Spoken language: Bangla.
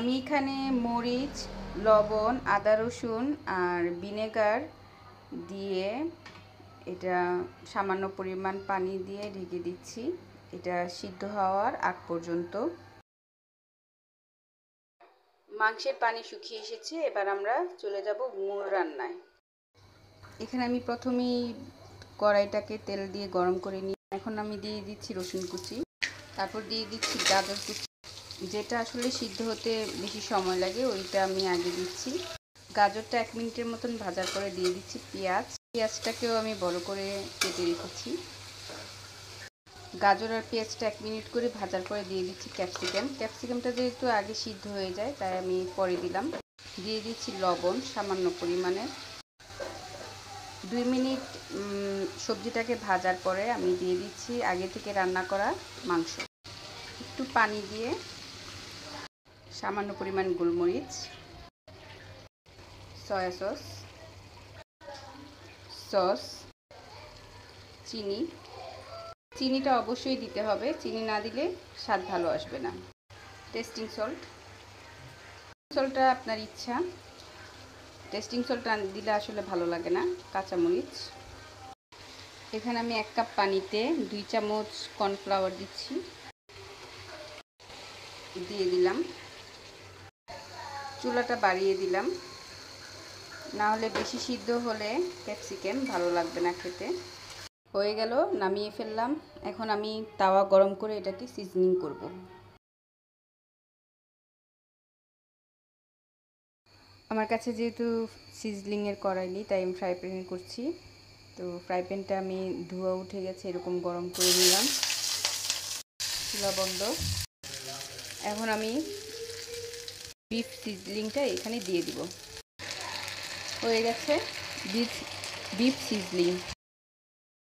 আমি এখানে মরিচ, লবণ, আদা রসুন আর ভিনেগার দিয়ে এটা সামান্য পরিমাণ পানি দিয়ে ঢেকে দিচ্ছি এটা সিদ্ধ হওয়ার আগ পর্যন্ত। মাংসের পানি শুকিয়ে এসেছে, এবার আমরা চলে যাব মূল রান্নায়। এখানে আমি প্রথমেই কড়াইটাকে তেল দিয়ে গরম করে নিই। এখন আমি দিয়ে দিচ্ছি রসুন কুচি, তারপর দিয়ে দিচ্ছি গাজর কুচি। যেটা আসলে সিদ্ধ হতে বেশি সময় লাগে ওইটা আমি আগে দিচ্ছি। গাজরটা 1 মিনিটের মতন ভাজার পরে দিয়ে দিচ্ছি পেঁয়াজ। পেঁয়াজটাকেও আমি বড় করে কেটে রেখেছি। গাজর আর পেঁয়াজটা 1 মিনিট করে ভাজার পরে দিয়ে দিচ্ছি ক্যাপসিকাম। ক্যাপসিকামটা যেহেতু আগে সিদ্ধ হয়ে যায় তাই আমি পরে দিলাম। দিয়ে দিচ্ছি লবণ সামান্য পরিমাণে। 2 মিনিট সবজিটাকে ভাজার পরে আমি দিয়ে দিচ্ছি আগে থেকে রান্না করা মাংস। একটু পানি দিয়ে সামান্য পরিমাণ গোলমরিচ, সয়া সস, চিনিটা অবশ্যই দিতে হবে, চিনি না দিলে স্বাদ ভালো আসবে না। টেস্টিং সল্টটা আপনার ইচ্ছা, টেস্টিং সল্টটা দিলে আসলে ভালো লাগে না। কাঁচামরিচ, এখানে আমি 1 কাপ পানিতে 2 চামচ কর্নফ্লাওয়ার দিচ্ছি, দিয়ে দিলাম। চুলাটা বাড়িয়ে দিলাম, না হলে বেশি সিদ্ধ হলে ক্যাপসিকাম ভালো লাগবে না খেতে। হয়ে গেল, নামিয়ে ফেললাম। এখন আমি তাওয়া গরম করে এটাকে সিজনিং করব। আমার কাছে যেহেতু সিজলিংয়ের কড়াই নেই তাই আমি ফ্রাই প্যানে করছি। তো ফ্রাই প্যানটা আমি ধোয়া উঠে গেছে, এরকম গরম করে নিলাম। চুলা বন্ধ। এখন আমি বিফ সিজলিংটা এখানে দিয়ে দিব। হয়ে গেছে বিফ সিজলিং।